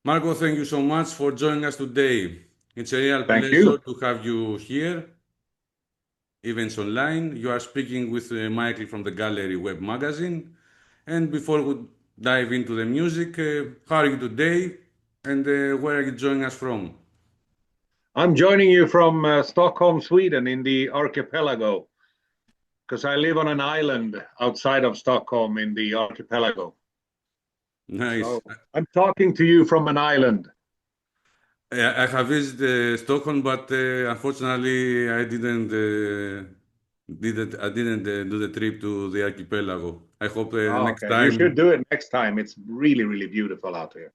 Marco, thank you so much for joining us today. It's a real Thank pleasure you. to have you here, events online. You are speaking with Michael from the Gallery web magazine. And before we dive into the music, how are you today and where are you joining us from? I'm joining you from Stockholm, Sweden, in the archipelago, because I live on an island outside of Stockholm in the archipelago. Nice. So I'm talking to you from an island. I have visited Stockholm, but unfortunately, I didn't do the trip to the archipelago. I hope Oh, next okay. You should time. do it next time. It's really, really beautiful out here.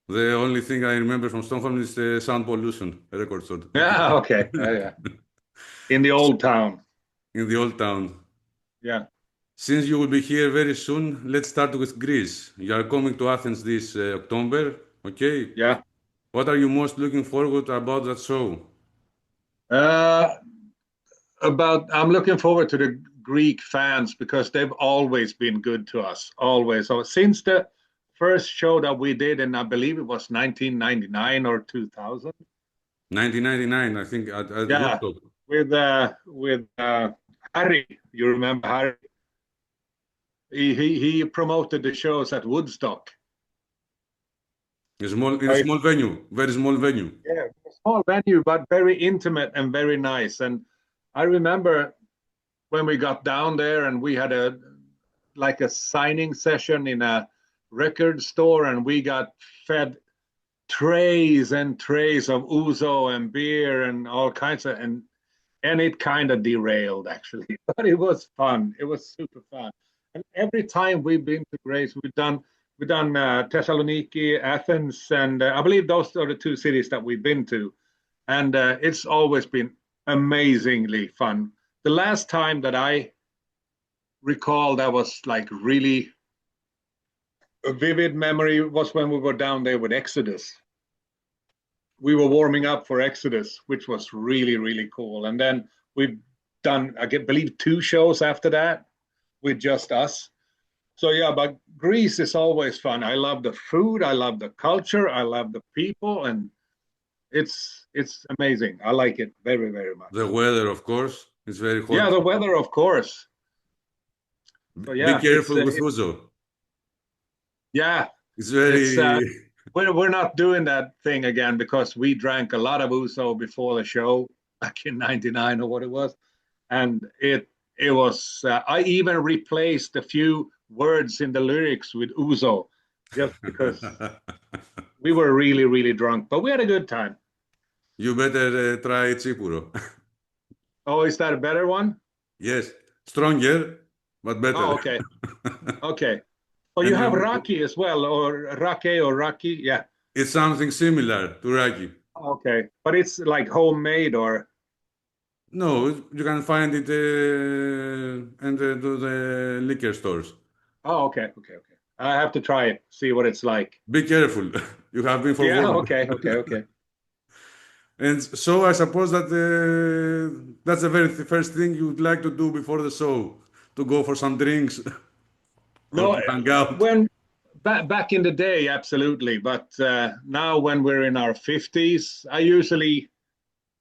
The only thing I remember from Stockholm is the sound pollution record store Yeah, okay. Yeah. In the old town. in the old town. Yeah. Since you will be here very soon, let's start with Greece. You are coming to Athens this October, okay? Yeah. What are you most looking forward about that show? Uh, I'm looking forward to the Greek fans because they've always been good to us, always. So since the first show that we did, and I believe it was 1999 or 2000. 1999, I think, at Yeah, Woodstock. with Harry. You remember Harry? He promoted the shows at Woodstock. In a I, small venue, very small venue. yeah, a small venue, but very intimate and very nice. And I remember when we got down there and we had a signing session in a record store, and we got fed trays and trays of ouzo and beer and all kinds of and it kind of derailed actually, but it was fun. It was super fun. And every time we've been to Greece, we've done Thessaloniki, Athens, and I believe those are the two cities that we've been to, and it's always been amazingly fun. The last time that I recall that was like really a vivid memory was when we were down there with Exodus. We were warming up for Exodus, which was really, really cool. And then we've done, believe, two shows after that with just us. So yeah, but Greece is always fun. I love the food, I love the culture, I love the people, and it's amazing. I like it very, very much. The weather, of course, is very Yeah, hot. the weather, of course. So Be yeah, careful with Uzo. yeah, It's it's very. we're not doing that thing again because we drank a lot of ouzo before the show back in '99 or what it was, and it was. I even replaced a few words in the lyrics with ouzo just because we were really really drunk, but we had a good time. You better try Chipuro. Oh, is that a better one? Yes, stronger, but better. Oh, okay, okay. Oh, you And have raki as well, or rake or raki, yeah. it's something similar to Raki. Okay, but it's like homemade or. No, you can find it and to the liquor stores. Oh, okay, okay, okay. I have to try it, see what it's like. Be careful. You have been Yeah, forewarned. okay, okay, okay. And so I suppose that that's the very first thing you would like to do before the show, to go for some drinks or No, to hang out. when back in the day, absolutely. But now, when we're in our 50s, I usually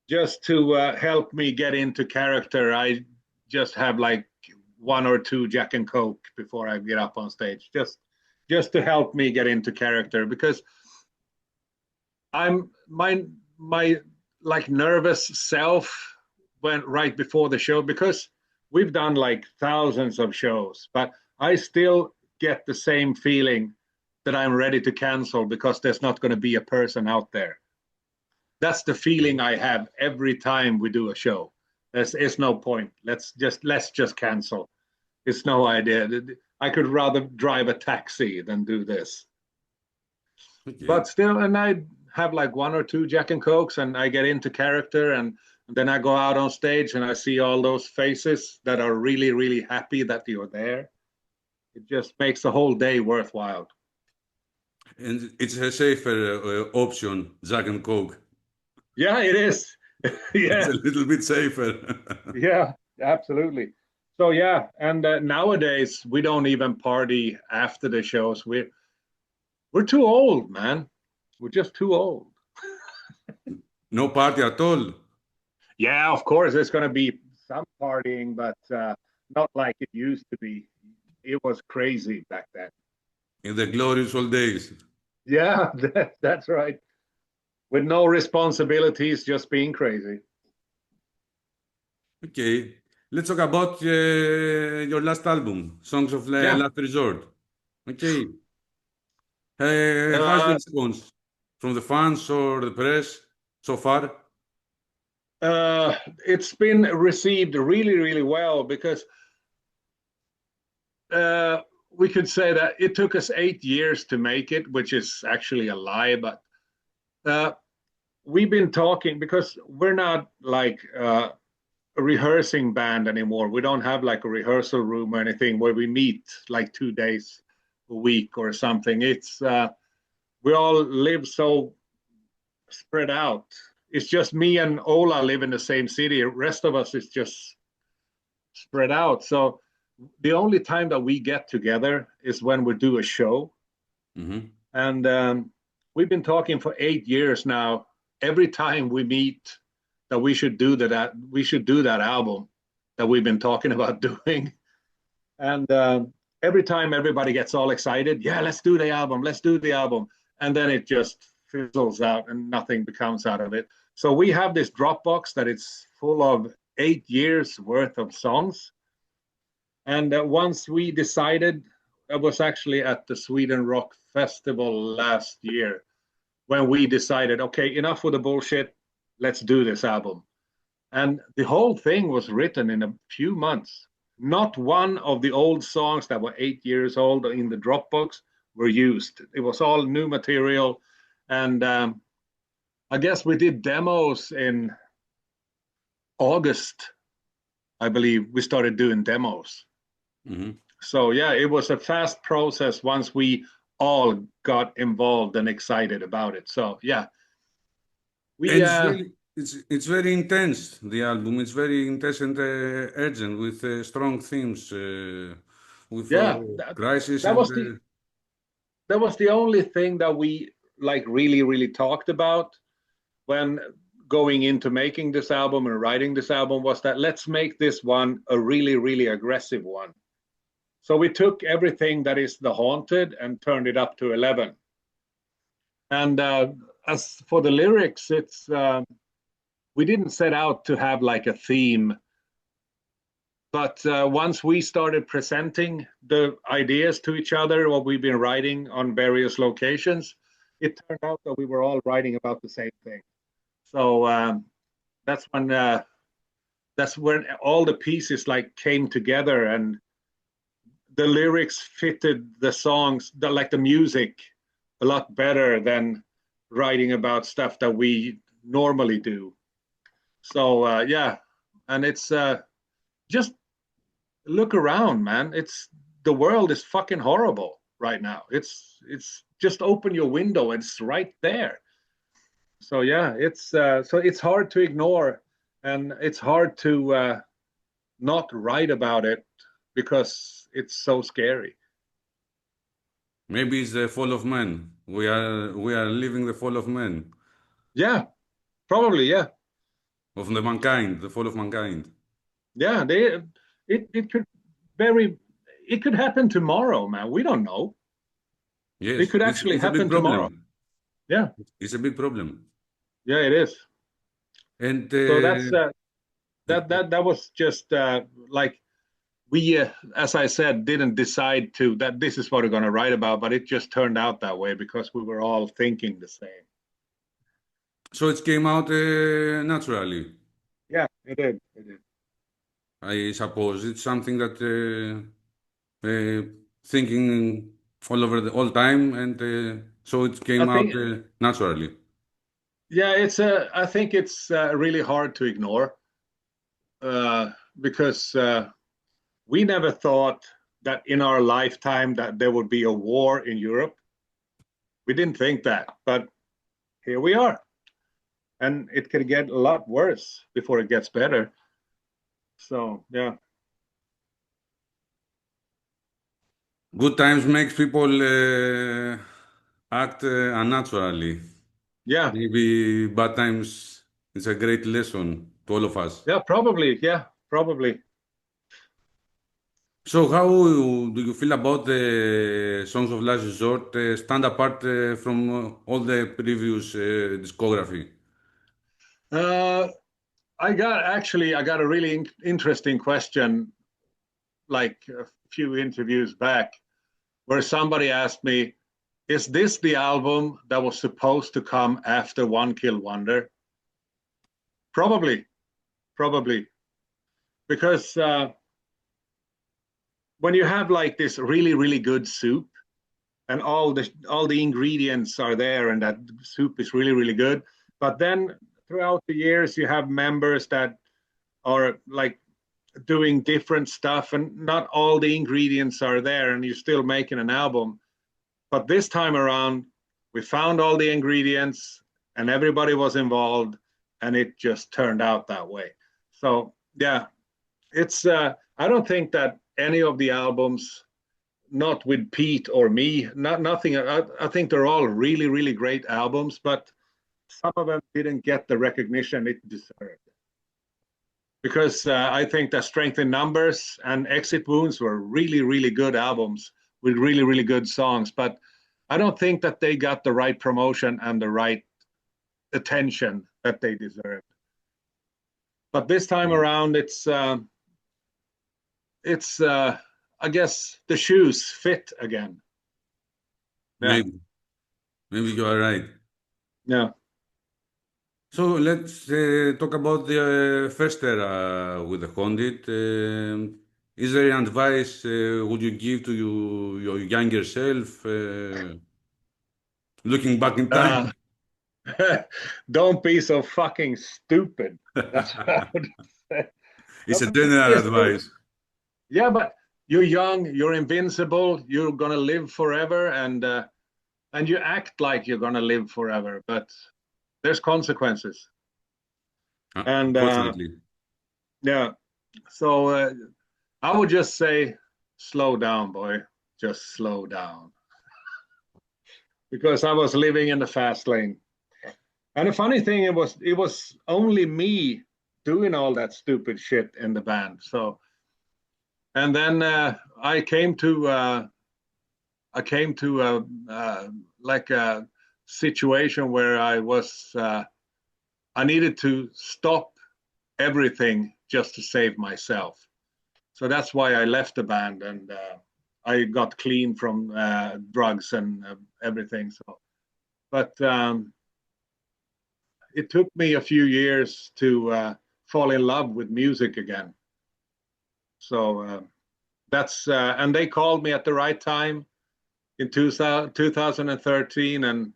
just to help me get into character, I just have like one or two Jack and Coke before I get up on stage, just to help me get into character because I'm my like nervous self went right before the show because we've done like thousands of shows, but I still get the same feeling that I'm ready to cancel because there's not going to be a person out there. That's the feeling I have every time we do a show. It's no point. Let's just cancel. It's no idea. I could rather drive a taxi than do this. Okay. But still, and I have like one or two Jack and Cokes, and I get into character, and then I go out on stage and I see all those faces that are really, really happy that you're there. It just makes the whole day worthwhile. And it's a safer option, Jack and Coke. Yeah, it is. It's Yeah, a little bit safer. yeah, absolutely. So yeah, and nowadays we don't even party after the shows. We're too old, man. We're just too old. No party at all Yeah, of course, there's going to be some partying, but not like it used to be. It was crazy back then. in the glorious old days. Yeah, that's right. With no responsibilities, just being crazy. Okay, let's talk about your last album, Songs of Yeah. Last Resort. Okay, how's the Uh, response from the fans or the press so far? uh, it's been received really, really well because uh, we could say that it took us 8 years to make it, which is actually a lie. But uh, we've been talking because we're not like a rehearsing band anymore. We don't have like a rehearsal room or anything where we meet like 2 days a week or something. It's we all live so spread out. It's just me and Ola live in the same city. The rest of us is just spread out. So the only time that we get together is when we do a show. Hmm. And we've been talking for 8 years now. Every time we meet, that we should do that. We should do that album that we've been talking about doing. And every time everybody gets all excited, yeah, let's do the album. Let's do the album. And then it just fizzles out and nothing becomes out of it. So we have this Dropbox that it's full of 8 years worth of songs. And once we decided, I was actually at the Sweden Rock Festival last year when we decided, okay, enough with the bullshit. Let's do this album. And the whole thing was written in a few months. Not one of the old songs that were 8 years old in the Dropbox were used. It was all new material. And I guess we did demos in August, I believe we started doing demos. Hmm. So yeah, it was a fast process once we all got involved and excited about it. So yeah, we And it's very intense. The album it's very intense and urgent with strong themes, with yeah, crisis that and was the only thing that we like really talked about when going into making this album and writing this album was that let's make this one a really aggressive one. So we took everything that is the haunted and turned it up to 11. And as for the lyrics, it's we didn't set out to have like a theme, but once we started presenting the ideas to each other, what we've been writing on various locations, it turned out that we were all writing about the same thing. So that's when all the pieces like came together, and the lyrics fitted the songs, like the music, a lot better than writing about stuff that we normally do. So yeah, and it's just look around, man. It's the world is fucking horrible right now. It's just open your window, it's right there. So yeah, it's hard to ignore, and it's hard to not write about it because it's so scary. maybe it's the fall of man. We are living the fall of man, Yeah, probably. Yeah, of the mankind, the fall of mankind. yeah. It could very it could happen tomorrow, man. We don't know. It Yes, could it's actually it's a big happen tomorrow. problem. Yeah, It's a big problem. yeah, it is. And So that's that was just like we, as I said, didn't decide to that this is what we're going to write about, but it just turned out that way because we were all thinking the same. so it came out naturally. Yeah, it did. It did. I suppose it's something that thinking all over the all time, and so it I came out think, naturally. yeah, I think it's really hard to ignore uh, because we never thought that in our lifetime that there would be a war in Europe. We didn't think that, but here we are, and it could get a lot worse before it gets better. So yeah, Good times makes people act unnaturally. Yeah, Maybe bad times is a great lesson to all of us. yeah, probably. Yeah, probably. So, how do you feel about the songs of Last Resort stand apart from all the previous discography? Uh, I got a really interesting question like a few interviews back where somebody asked me, is this the album that was supposed to come after One Kill Wonder? Probably, probably. Because when you have like this really, really good soup and all the ingredients are there and that soup is really, really good, but then throughout the years you have members that are like doing different stuff and not all the ingredients are there and you're still making an album. But this time around, we found all the ingredients and everybody was involved and it just turned out that way. So yeah, it's I don't think that any of the albums, not with Pete or me, nothing. I think they're all really, really great albums, but some of them didn't get the recognition it deserved. Because I think that Strength in Numbers and Exit Wounds were really, really good albums with really, really good songs. But I don't think that they got the right promotion and the right attention that they deserved. But this time Yeah. around, it's I guess the shoes fit again. Yeah, Maybe, maybe you are right. yeah. So let's talk about the first era with the Haunted. Is there any advice would you give to your younger self looking back in Uh, time? don't be so fucking stupid. That's what I would say. It's a Don't be general a stupid. advice. Yeah, but you're young, you're invincible, you're gonna live forever, and you act like you're gonna live forever, but there's consequences. And Unfortunately. yeah, so I would just say, slow down, boy. Just slow down, because I was living in the fast lane. And the funny thing, it was only me doing all that stupid shit in the band. So, and then I came to like a situation where I needed to stop everything just to save myself. So that's why I left the band and I got clean from drugs and everything. So, but it took me a few years to fall in love with music again. So that's and they called me at the right time in 2013, and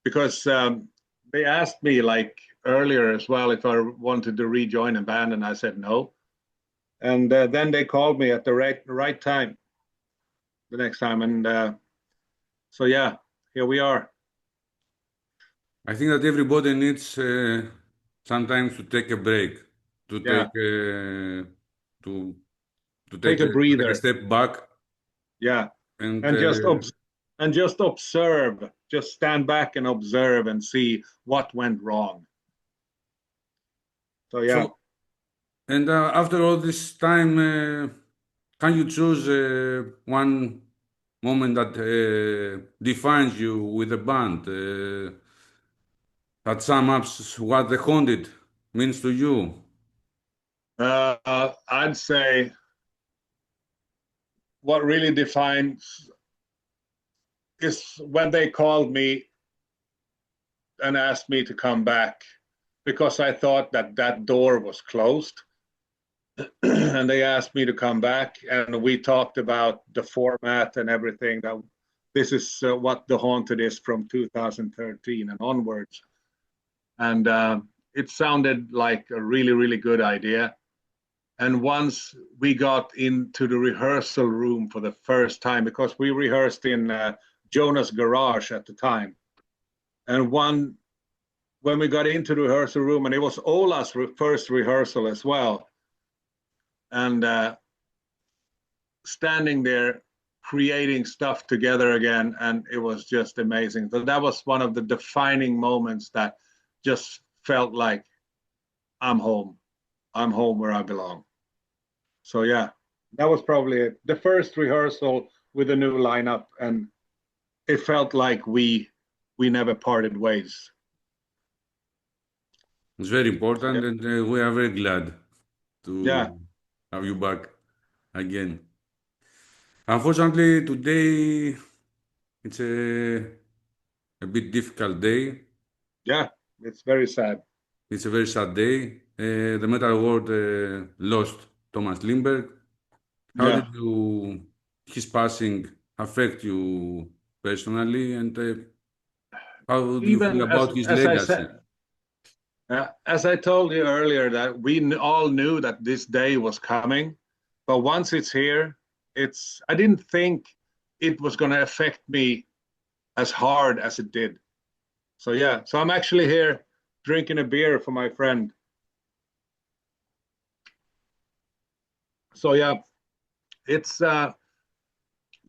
because they asked me like earlier as well if I wanted to rejoin a band, and I said no. And then they called me at the right time the next time, and so yeah, here we are. I think that everybody needs sometimes to take a break, to Yeah, take to take a to take a breather. step back Yeah, and and just observe. Just stand back and observe and see what went wrong. So yeah. so and after all this time, can you choose one moment that defines you with a band that sums up what the haunted means to you? I'd say what really defines is when they called me and asked me to come back because I thought that that door was closed. And they asked me to come back, and we talked about the format and everything. That this is what the haunted is from 2013 and onwards, and it sounded like a really, really good idea. And once we got into the rehearsal room for the first time, because we rehearsed in Jonah's garage at the time, and when we got into the rehearsal room, and it was Ola's first rehearsal as well, and standing there creating stuff together again, and it was just amazing. So that was one of the defining moments that just felt like I'm home. I'm home where I belong. So yeah, that was probably it. The first rehearsal with a new lineup, and it felt like we never parted ways. It's very So yeah, important, and we are very glad yeah, to have you back again. Unfortunately, today it's a bit difficult day. yeah. It's very sad. It's a very sad day. The metal world lost Tomas Lindberg. How Yeah, did his passing affect you personally, and how do you feel even about his as I said, legacy? as I told you earlier, that we all knew that this day was coming, but once it's here, it's. I didn't think it was going to affect me as hard as it did. So yeah, so I'm actually here drinking a beer for my friend. So yeah, it's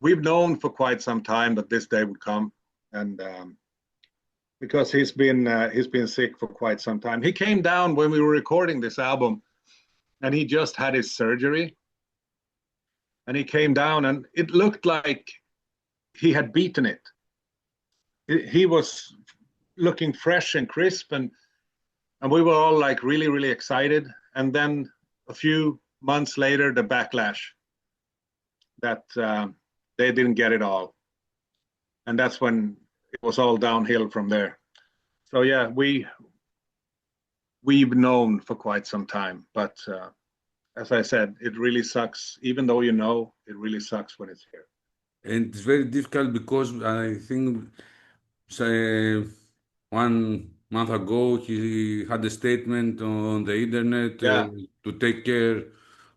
we've known for quite some time that this day would come, and because he's been sick for quite some time. He came down when we were recording this album, and he just had his surgery, and he came down, and it looked like he had beaten it. He was looking fresh and crisp, and we were all like really really excited. And then a few months later, the backlash that they didn't get it all, and that's when it was all downhill from there. So yeah, we've known for quite some time, but as I said, it really sucks. Even though you know, it really sucks when it's here. And it's very difficult because I think say, 1 month ago he had a statement on the internet Yeah, to take care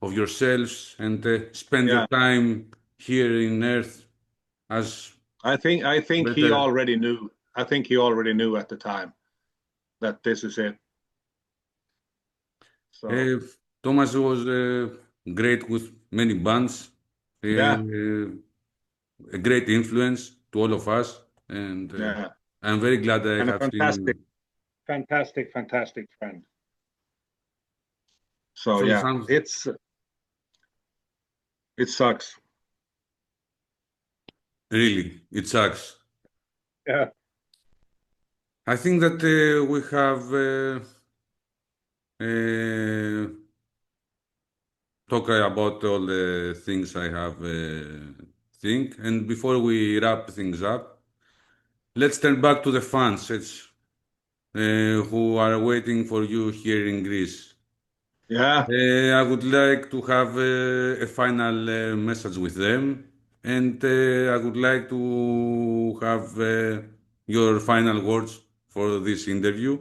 of yourselves and spend your yeah. time here in Earth as I think he better. already knew. I think he already knew at the time that this is it. So Uh, Thomas was great with many bands, yeah, a great influence to all of us, and yeah, I'm very glad I and a have seen fantastic, you. fantastic, fantastic friend. So So yeah, some it sucks. really it sucks. Yeah, I think that we have uh, talked about all the things I have think, and before we wrap things up, let's turn back to the fans. Who are waiting for you here in Greece. yeah, I would like to have a final message with them, and I would like to have your final words for this interview.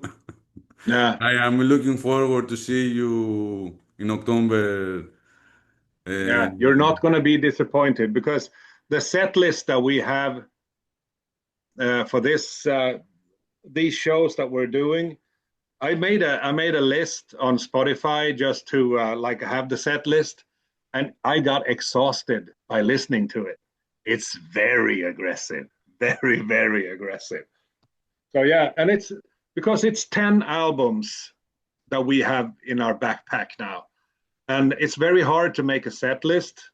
yeah, I am looking forward to see you in October. yeah. You're Uh, not going to be disappointed because the set list that we have for this these shows that we're doing, I made a list on Spotify just to like have the set list, and I got exhausted by listening to it. It's very aggressive, very very aggressive. So yeah, and it's because it's 10 albums that we have in our backpack now, and it's very hard to make a set list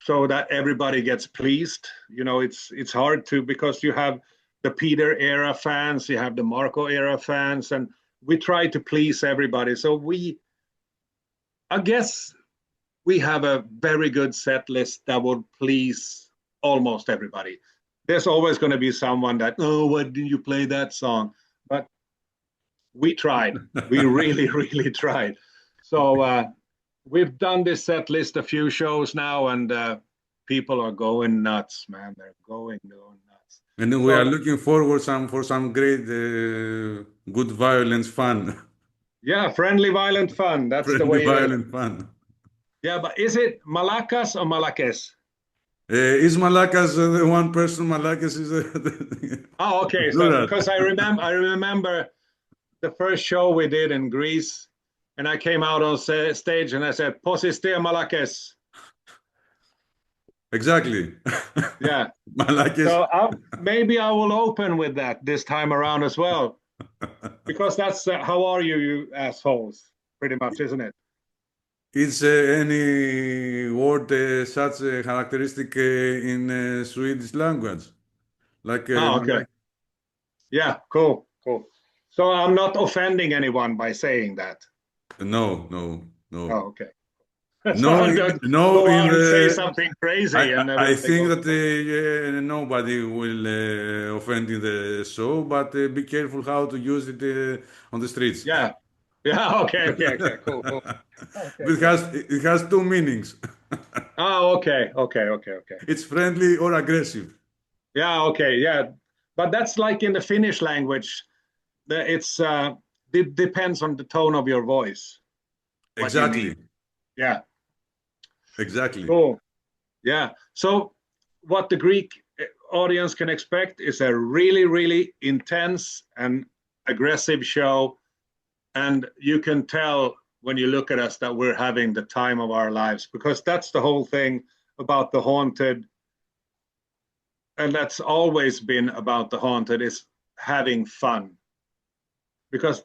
so that everybody gets pleased. You know, it's hard to because you have the Peter era fans, you have the Marco era fans, and we try to please everybody. So I guess, we have a very good set list that would please almost everybody. There's always going to be someone that, oh, why didn't you play that song? But we tried. We really, really tried. So we've done this set list a few shows now, and people are going nuts, man. They're going nuts. and we are So looking forward for some great good violence fun. yeah, friendly, violent fun. That's the Friendly way it is. violent fun. Yeah, but is it Malakas or Malakes? Is Malakas the one person? Malakas is Oh, okay. So plural. because I remember the first show we did in Greece, and I came out on stage and I said, "Posiste Malakes." Exactly. Yeah. Malakis. So maybe I will open with that this time around as well, because that's how are you, you assholes, pretty much, isn't it? Is any word such a characteristic in Swedish language? Like Oh, okay. Malak? Yeah, cool, cool. So I'm not offending anyone by saying that. No, no, no. Oh, okay. So No, I don't no, go in out and say the something crazy and I everybody think goes, that nobody will offend in the show, but be careful how to use it on the streets. yeah, yeah, okay, okay, okay, cool, cool. Okay, It cool. has it has two meanings. Oh, okay, okay, okay, okay. It's friendly or aggressive. Yeah, okay, yeah. But that's like in the Finnish language. It's it depends on the tone of your voice, what you mean. Exactly, Yeah, exactly. cool. Yeah. So what the Greek audience can expect is a really, really intense and aggressive show. And you can tell when you look at us that we're having the time of our lives, because that's the whole thing about the haunted. And that's always been about the haunted, is having fun, because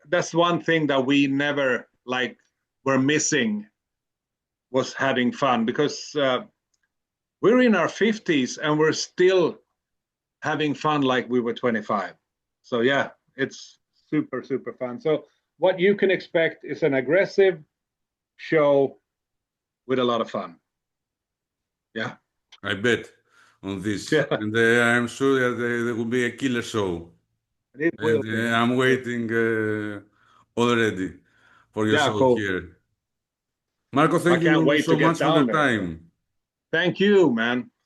that's one thing that we never like were missing, was having fun, because we're in our 50s and we're still having fun like we were 25. So yeah, it's super, super fun. So what you can expect is an aggressive show with a lot of fun. Yeah. I bet on this, Yeah. and I'm sure that there will be a killer show, It and will be. It I'm will. waiting already for your Yeah, show cool. here. Marco, I thank can't you wait to so get much for the down there. So time. thank you, man.